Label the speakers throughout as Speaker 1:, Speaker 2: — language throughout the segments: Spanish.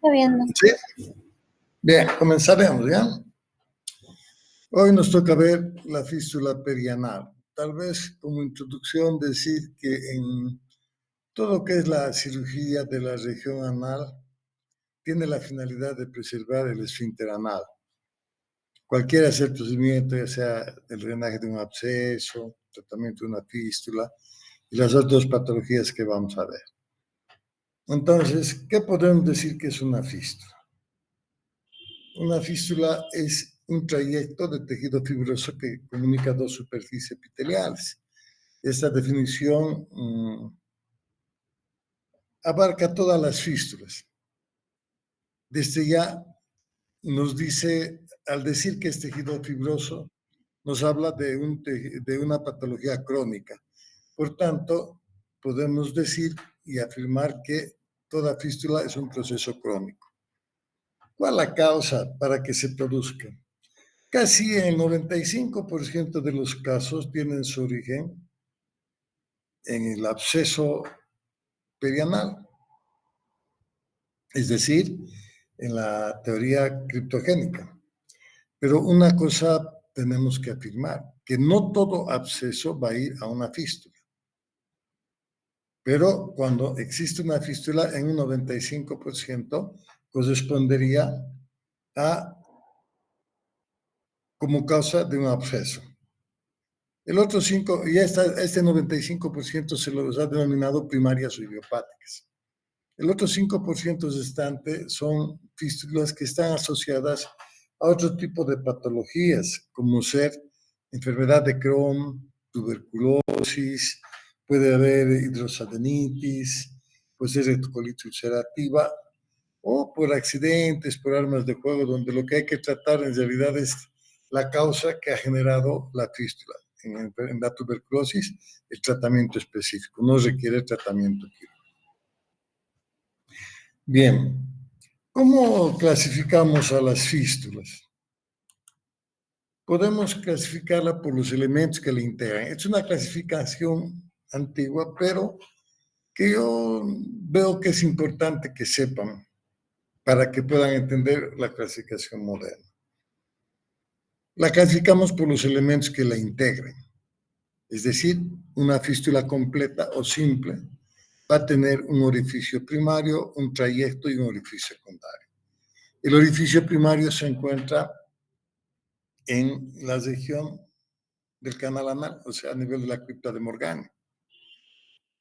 Speaker 1: está viendo.
Speaker 2: Sí. Bien, comenzaremos, ¿ya? Hoy nos toca ver la fístula perianal. Tal vez como introducción decir que en todo lo que es la cirugía de la región anal tiene la finalidad de preservar el esfínter anal. Cualquiera sea el procedimiento, ya sea el drenaje de un absceso, tratamiento de una fístula y las otras patologías que vamos a ver. Entonces, ¿qué podemos decir que es una fístula? Una fístula es un trayecto de tejido fibroso que comunica dos superficies epiteliales. Esta definición abarca todas las fístulas. Desde ya nos dice, al decir que es tejido fibroso, nos habla de una patología crónica. Por tanto, podemos decir y afirmar que toda fístula es un proceso crónico. ¿Cuál es la causa para que se produzca? Casi el 95% de los casos tienen su origen en el absceso perianal, es decir, en la teoría criptogénica. Pero una cosa tenemos que afirmar, que no todo absceso va a ir a una fístula. Pero cuando existe una fístula, en un 95% correspondería a como causa de un absceso. El otro 5%, y este 95% se los ha denominado primarias o idiopáticas. El otro 5% restante son fístulas que están asociadas a otro tipo de patologías, como ser enfermedad de Crohn, tuberculosis, puede haber hidrosadenitis, puede ser retocolitis ulcerativa, o por accidentes, por armas de fuego, donde lo que hay que tratar en realidad es la causa que ha generado la fístula. En la tuberculosis, el tratamiento específico, no requiere tratamiento quirúrgico. Bien, ¿cómo clasificamos a las fístulas? Podemos clasificarla por los elementos que la integran. Es una clasificación antigua, pero que yo veo que es importante que sepan para que puedan entender la clasificación moderna. La clasificamos por los elementos que la integren. Es decir, una fístula completa o simple va a tener un orificio primario, un trayecto y un orificio secundario. El orificio primario se encuentra en la región del canal anal, o sea, a nivel de la cripta de Morgani.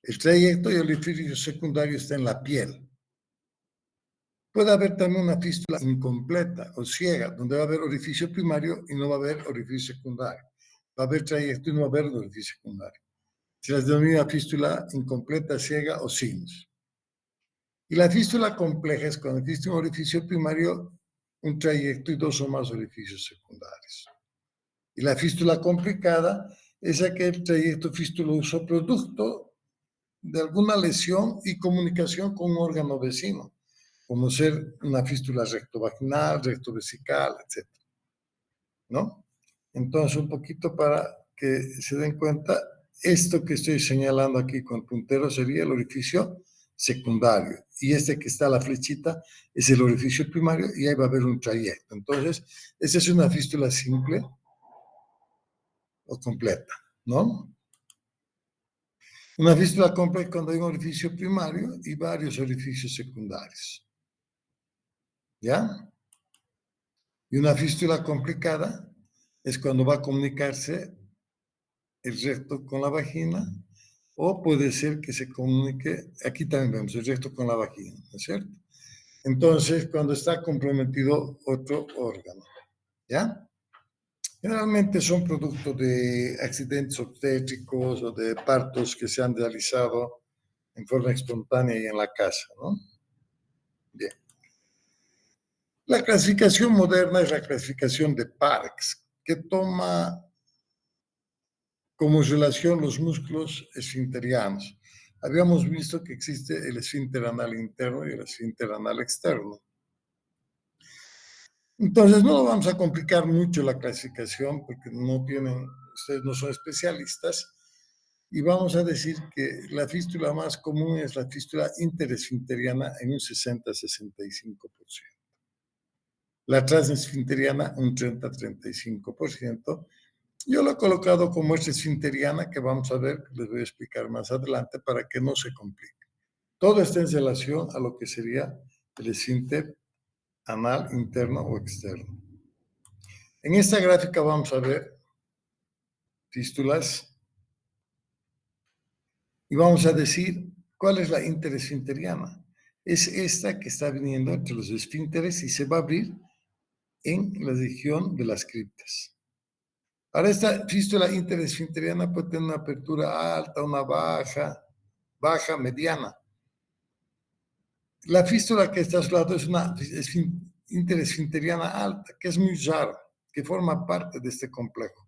Speaker 2: El trayecto y el orificio secundario está en la piel. Puede haber también una fístula incompleta o ciega, donde va a haber orificio primario y no va a haber orificio secundario. Va a haber trayecto y no va a haber orificio secundario. Se las denomina fístula incompleta, ciega o sinus. Y la fístula compleja es cuando existe un orificio primario, un trayecto y dos o más orificios secundarios. Y la fístula complicada es aquel trayecto fistuloso producto de alguna lesión y comunicación con un órgano vecino, como ser una fístula rectovaginal, rectovesical, etc. ¿No? Entonces, un poquito para que se den cuenta, esto que estoy señalando aquí con puntero sería el orificio secundario, y este que está a la flechita es el orificio primario, y ahí va a haber un trayecto. Entonces, esta es una fístula simple o completa, ¿no? Una fístula completa cuando hay un orificio primario y varios orificios secundarios. ¿Ya? Y una fístula complicada es cuando va a comunicarse el recto con la vagina, o puede ser que se comunique, aquí también vemos el recto con la vagina, ¿no es cierto? Entonces, cuando está comprometido otro órgano, ¿ya? Generalmente son producto de accidentes obstétricos o de partos que se han realizado en forma espontánea y en la casa, ¿no? Bien. La clasificación moderna es la clasificación de Parks, que toma como relación los músculos esfinterianos. Habíamos visto que existe el esfínter anal interno y el esfínter anal externo. Entonces, no vamos a complicar mucho la clasificación porque ustedes no son especialistas, y vamos a decir que la fístula más común es la fístula interesfinteriana en un 60-65%. La transesfinteriana un 30-35%. Yo lo he colocado como esfinteriana, que vamos a ver, les voy a explicar más adelante para que no se complique. Todo está en relación a lo que sería el esfínter anal interno o externo. En esta gráfica vamos a ver fístulas y vamos a decir cuál es la interesfinteriana. Es esta que está viniendo entre los esfínteres y se va a abrir en la región de las criptas. Ahora, esta fístula interesfinteriana puede tener una apertura alta, una baja, mediana. La fístula que está a su lado es una interesfinteriana alta, que es muy rara, que forma parte de este complejo.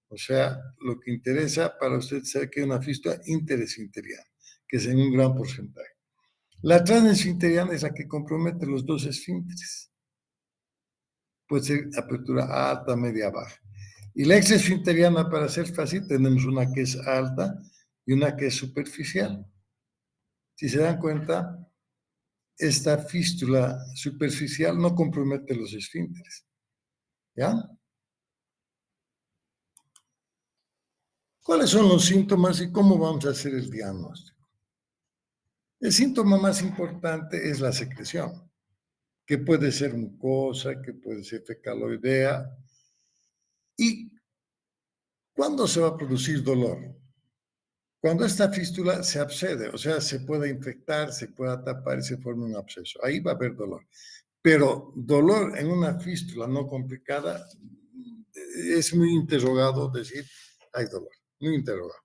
Speaker 2: O sea, lo que interesa para usted es que hay una fístula interesfinteriana, que es en un gran porcentaje. La transesfinteriana es la que compromete los dos esfínteres. Puede ser apertura alta, media, baja. Y la exesfinteriana, para ser fácil, tenemos una que es alta y una que es superficial. Si se dan cuenta, esta fístula superficial no compromete los esfínteres. ¿Ya? ¿Cuáles son los síntomas y cómo vamos a hacer el diagnóstico? El síntoma más importante es la secreción, que puede ser mucosa, que puede ser fecaloidea. ¿Y cuándo se va a producir dolor? Cuando esta fístula se abscede, o sea, se pueda infectar, se pueda tapar y se forma un absceso. Ahí va a haber dolor. Pero dolor en una fístula no complicada es muy interrogado decir hay dolor, muy interrogado,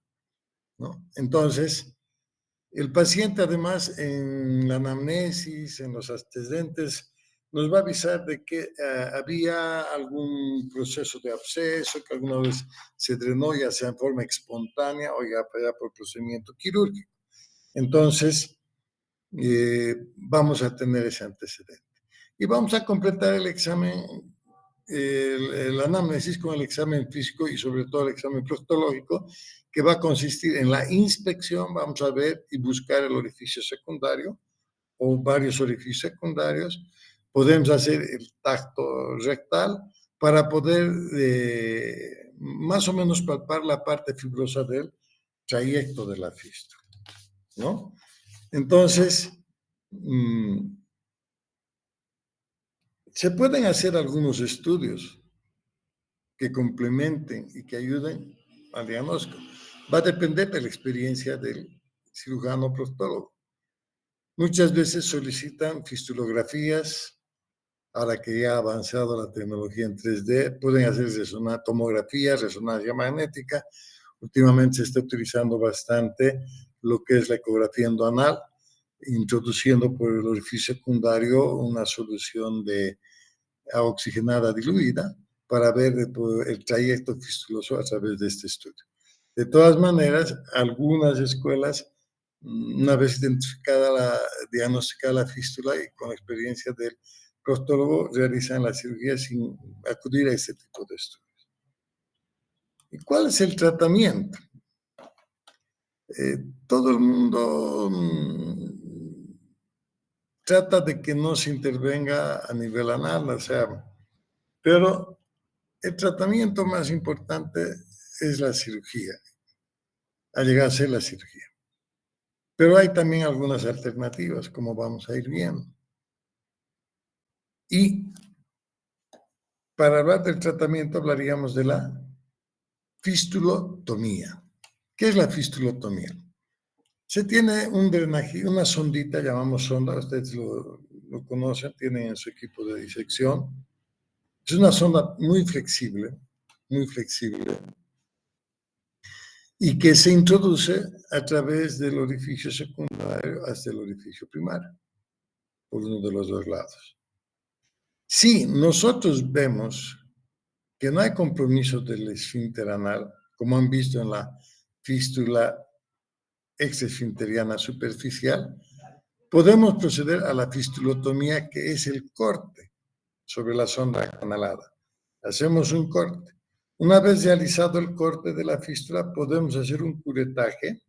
Speaker 2: ¿no? Entonces, el paciente además en la anamnesis, en los antecedentes, nos va a avisar de que había algún proceso de absceso, que alguna vez se drenó ya sea en forma espontánea o ya por procedimiento quirúrgico. Entonces, vamos a tener ese antecedente. Y vamos a completar el examen, el anamnesis con el examen físico y sobre todo el examen proctológico, que va a consistir en la inspección, vamos a ver y buscar el orificio secundario o varios orificios secundarios. Podemos hacer el tacto rectal para poder más o menos palpar la parte fibrosa del trayecto de la fístula, ¿no? Entonces, se pueden hacer algunos estudios que complementen y que ayuden al diagnóstico. Va a depender de la experiencia del cirujano proctólogo. Muchas veces solicitan fistulografías, ahora que ya ha avanzado la tecnología en 3D, pueden hacer tomografía, resonancia magnética. Últimamente se está utilizando bastante lo que es la ecografía endoanal, introduciendo por el orificio secundario una solución de oxigenada diluida para ver el trayecto fistuloso a través de este estudio. De todas maneras, algunas escuelas, una vez diagnosticada la fístula y con experiencia del proctólogo, realizan la cirugía sin acudir a este tipo de estudios. ¿Y cuál es el tratamiento? Todo el mundo trata de que no se intervenga a nivel anal, o sea, pero el tratamiento más importante es la cirugía, al llegar a ser la cirugía. Pero hay también algunas alternativas, como vamos a ir viendo. Y para hablar del tratamiento hablaríamos de la fistulotomía. ¿Qué es la fistulotomía? Se tiene un drenaje, una sondita, llamamos sonda, ustedes lo conocen, tienen en su equipo de disección. Es una sonda muy flexible, y que se introduce a través del orificio secundario hasta el orificio primario, por uno de los dos lados. Si nosotros vemos que no hay compromiso del esfínter anal, como han visto en la fístula exesfinteriana superficial, podemos proceder a la fistulotomía, que es el corte sobre la sonda canalada. Hacemos un corte. Una vez realizado el corte de la fístula, podemos hacer un curetaje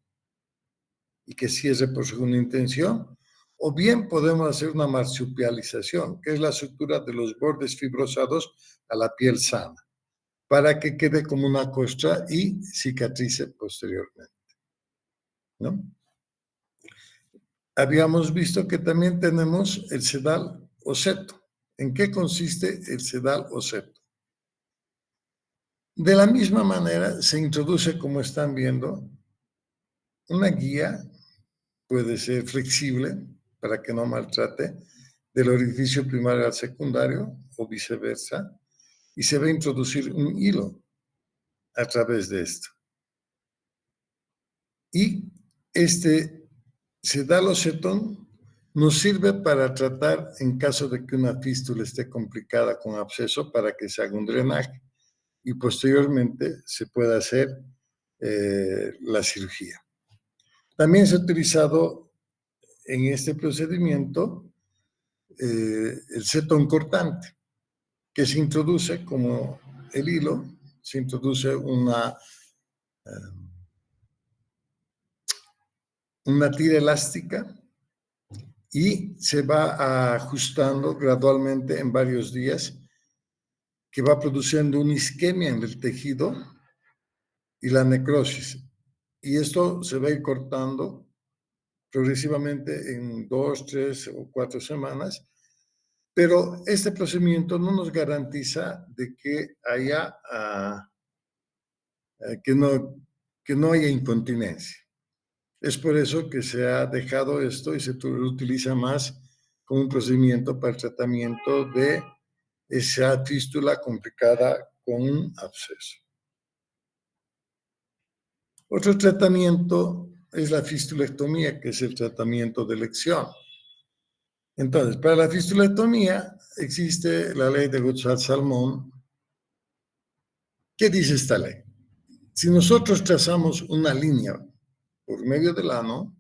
Speaker 2: y que cierre por segunda intención, o bien podemos hacer una marsupialización, que es la sutura de los bordes fibrosados a la piel sana, para que quede como una costra y cicatrice posteriormente, ¿no? Habíamos visto que también tenemos el sedal o seto. ¿En qué consiste el sedal o seto? De la misma manera se introduce, como están viendo, una guía, puede ser flexible para que no maltrate, del orificio primario al secundario o viceversa, y se va a introducir un hilo a través de esto. Y este sedal o setón nos sirve para tratar, en caso de que una fístula esté complicada con absceso, para que se haga un drenaje y posteriormente se pueda hacer la cirugía. También se ha utilizado en este procedimiento el setón cortante, que se introduce como el hilo, se introduce una tira elástica y se va ajustando gradualmente en varios días, que va produciendo una isquemia en el tejido y la necrosis. Y esto se va a ir cortando progresivamente en 2, 3 o 4 semanas, pero este procedimiento no nos garantiza de que haya, que no haya incontinencia. Es por eso que se ha dejado esto y se utiliza más como un procedimiento para el tratamiento de esa fístula complicada con un absceso. Otro tratamiento es la fistulectomía, que es el tratamiento de elección. Entonces, para la fistulectomía existe la ley de Gotthard-Salmón. ¿Qué dice esta ley? Si nosotros trazamos una línea por medio del ano,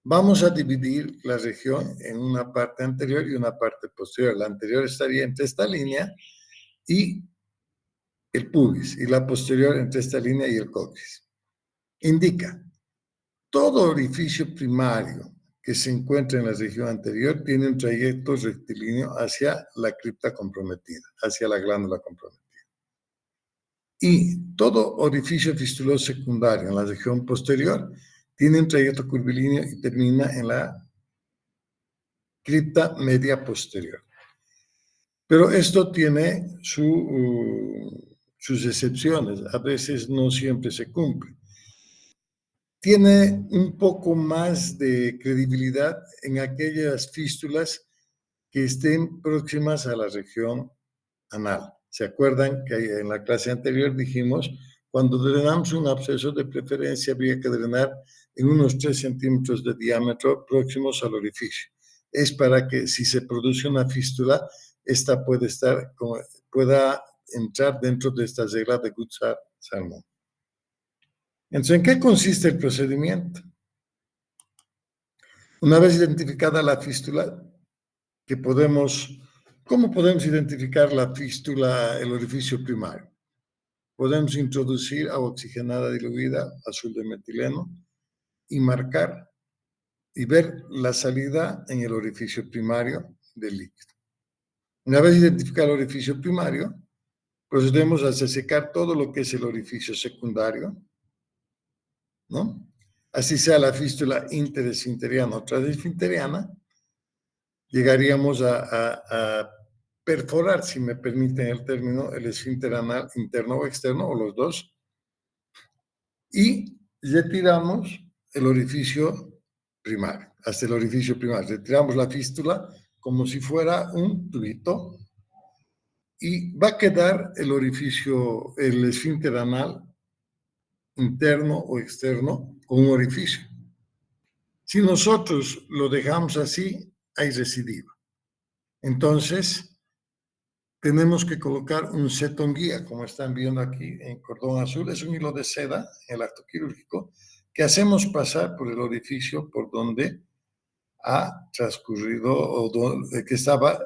Speaker 2: vamos a dividir la región en una parte anterior y una parte posterior. La anterior estaría entre esta línea y el pubis, y la posterior entre esta línea y el coxis. Indica, todo orificio primario que se encuentra en la región anterior tiene un trayecto rectilíneo hacia la cripta comprometida, hacia la glándula comprometida. Y todo orificio fistuloso secundario en la región posterior tiene un trayecto curvilíneo y termina en la cripta media posterior. Pero esto tiene sus excepciones, a veces no siempre se cumple. Tiene un poco más de credibilidad en aquellas fístulas que estén próximas a la región anal. ¿Se acuerdan que en la clase anterior dijimos, cuando drenamos un absceso, de preferencia habría que drenar en unos 3 centímetros de diámetro próximos al orificio? Es para que si se produce una fístula, esta pueda entrar dentro de esta regla de Gotthard-Salmón. Entonces, ¿en qué consiste el procedimiento? Una vez identificada la fístula, ¿cómo podemos identificar la fístula, el orificio primario? Podemos introducir agua oxigenada diluida, azul de metileno, y marcar y ver la salida en el orificio primario del líquido. Una vez identificado el orificio primario, procedemos a secar todo lo que es el orificio secundario, ¿no? Así sea la fístula interesfinteriana o transesfinteriana, llegaríamos a perforar, si me permiten el término, el esfínter anal interno o externo, o los dos, y retiramos el orificio primario, hasta el orificio primario. Retiramos la fístula como si fuera un tubito y va a quedar el orificio, el esfínter anal interno o externo con un orificio. Si nosotros lo dejamos así, hay recidiva. Entonces, tenemos que colocar un setón guía, como están viendo aquí en cordón azul. Es un hilo de seda en el acto quirúrgico que hacemos pasar por el orificio por donde ha transcurrido o que estaba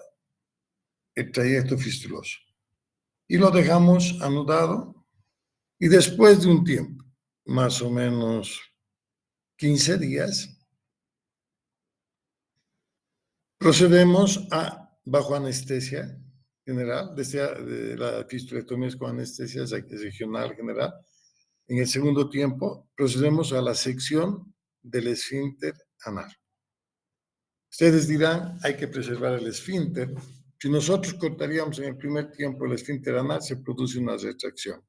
Speaker 2: el trayecto fistuloso. Y lo dejamos anudado y después de un tiempo, más o menos 15 días, Procedemos bajo anestesia general, de la fistulectomía es con anestesia regional general. En el segundo tiempo, procedemos a la sección del esfínter anal. Ustedes dirán, hay que preservar el esfínter. Si nosotros cortaríamos en el primer tiempo el esfínter anal, se produce una retracción.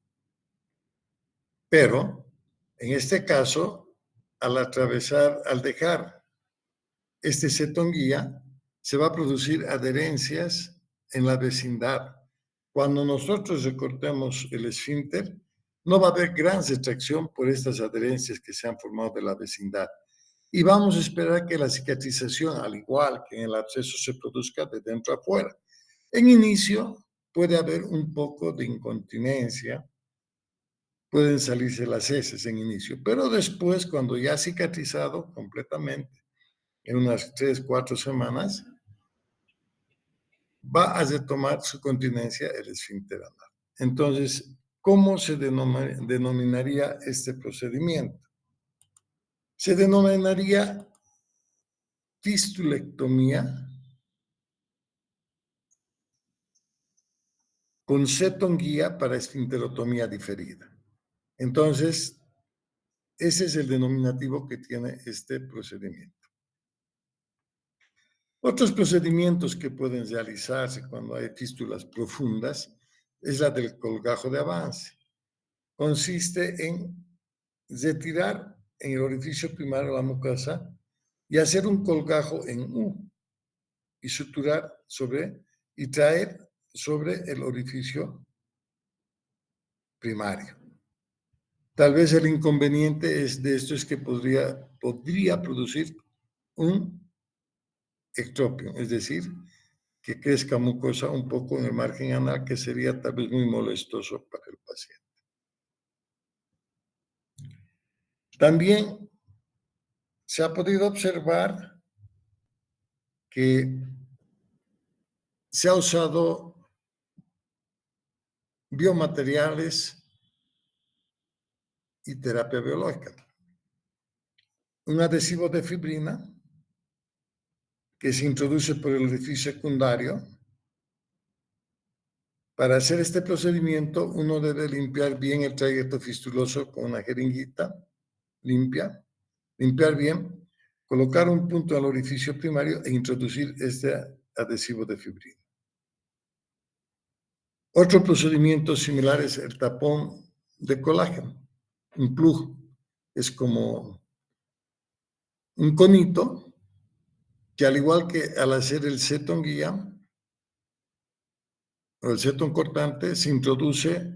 Speaker 2: Pero, en este caso, al dejar este setón guía, se va a producir adherencias en la vecindad. Cuando nosotros recortemos el esfínter, no va a haber gran retracción por estas adherencias que se han formado de la vecindad. Y vamos a esperar que la cicatrización, al igual que en el absceso, se produzca de dentro a afuera. En inicio puede haber un poco de incontinencia, pueden salirse las heces en inicio, pero después, cuando ya ha cicatrizado completamente, en unas 3, 4 semanas, va a retomar su continencia el esfínter anal. Entonces, ¿cómo se denominaría este procedimiento? Se denominaría fistulectomía con setón guía para esfinterotomía diferida. Entonces, ese es el denominativo que tiene este procedimiento. Otros procedimientos que pueden realizarse cuando hay fístulas profundas es la del colgajo de avance. Consiste en retirar en el orificio primario la mucosa y hacer un colgajo en U y suturar y traer sobre el orificio primario. Tal vez el inconveniente de esto es que podría producir un ectropio, es decir, que crezca mucosa un poco en el margen anal, que sería tal vez muy molestoso para el paciente. También se ha podido observar que se ha usado biomateriales y terapia biológica. Un adhesivo de fibrina que se introduce por el orificio secundario. Para hacer este procedimiento, uno debe limpiar bien el trayecto fistuloso con una jeringuita limpia, limpiar bien, colocar un punto al orificio primario e introducir este adhesivo de fibrina. Otro procedimiento similar es el tapón de colágeno, un plug. Es como un conito que, al igual que al hacer el setón guía o el setón cortante, se introduce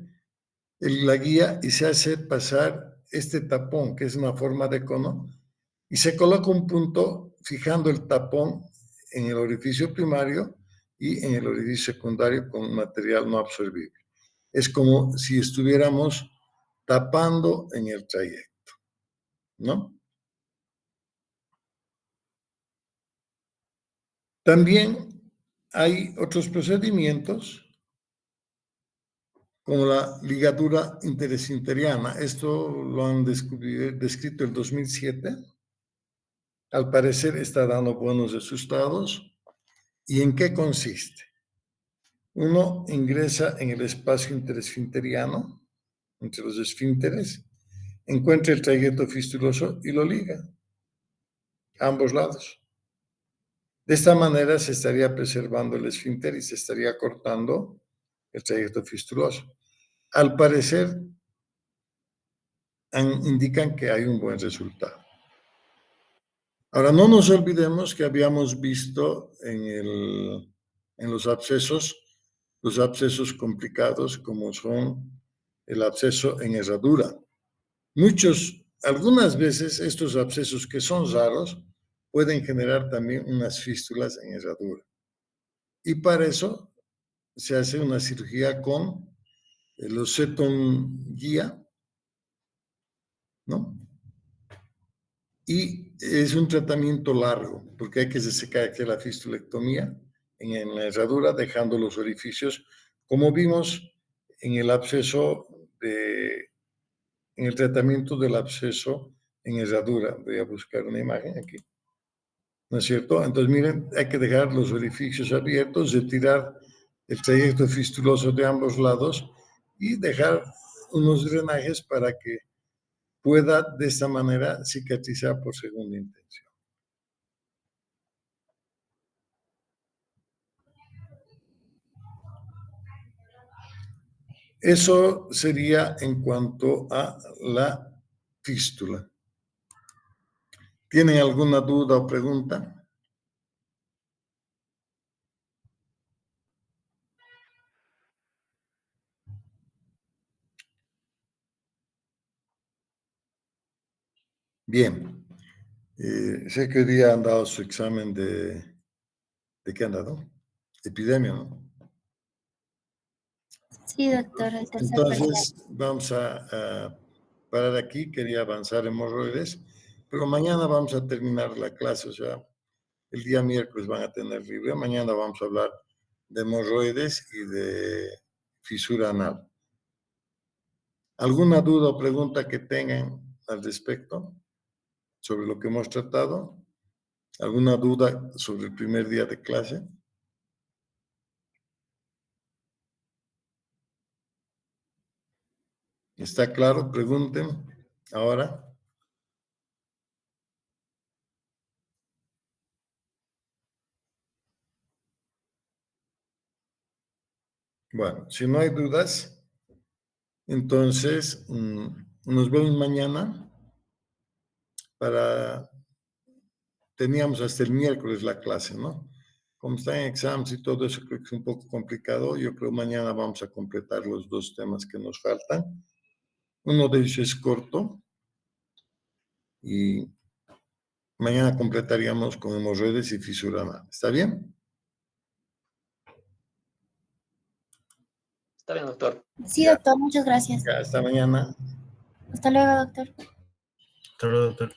Speaker 2: la guía y se hace pasar este tapón, que es una forma de cono, y se coloca un punto fijando el tapón en el orificio primario y en el orificio secundario con material no absorbible. Es como si estuviéramos tapando en el trayecto, ¿no? También hay otros procedimientos como la ligadura interesfinteriana. Esto lo han descrito en 2007. Al parecer está dando buenos resultados. ¿Y en qué consiste? Uno ingresa en el espacio interesfinteriano, entre los esfínteres, encuentra el trayecto fistuloso y lo liga a ambos lados. De esta manera se estaría preservando el esfínter y se estaría cortando el trayecto fistuloso. Al parecer, indican que hay un buen resultado. Ahora, no nos olvidemos que habíamos visto en los abscesos complicados, como son el absceso en herradura. Algunas veces estos abscesos, que son raros, pueden generar también unas fístulas en herradura. Y para eso se hace una cirugía con los setón guía, ¿no? Y es un tratamiento largo, porque hay que secar aquí la fistulectomía en la herradura, dejando los orificios, como vimos en el en el tratamiento del absceso en herradura. Voy a buscar una imagen aquí. ¿no es cierto? Entonces, miren, hay que dejar los orificios abiertos, retirar el trayecto fistuloso de ambos lados y dejar unos drenajes para que pueda de esta manera cicatrizar por segunda intención. Eso sería en cuanto a la fístula. ¿Tienen alguna duda o pregunta? Bien. Sé que hoy día han dado su examen ¿de qué han dado? Epidemia, ¿no?
Speaker 1: Sí, doctor, el tercer
Speaker 2: Entonces, vamos a parar aquí. Quería avanzar en hemorroides, pero mañana vamos a terminar la clase, o sea, el día miércoles van a tener libre. Mañana vamos a hablar de hemorroides y de fisura anal. ¿Alguna duda o pregunta que tengan al respecto sobre lo que hemos tratado? ¿Alguna duda sobre el primer día de clase? ¿Está claro? Pregunten ahora. Bueno, si no hay dudas, entonces nos vemos mañana para... Teníamos hasta el miércoles la clase, ¿no? Como están en exámenes y todo eso, creo que es un poco complicado. Yo creo mañana vamos a completar los dos temas que nos faltan. Uno de ellos es corto y mañana completaríamos con hemorroides y fisura anal. ¿Está bien?
Speaker 3: Está bien, doctor.
Speaker 1: Sí,
Speaker 2: Ya.
Speaker 1: doctor, muchas gracias.
Speaker 2: Ya, hasta mañana.
Speaker 1: Hasta luego, doctor.
Speaker 4: Hasta luego, doctor.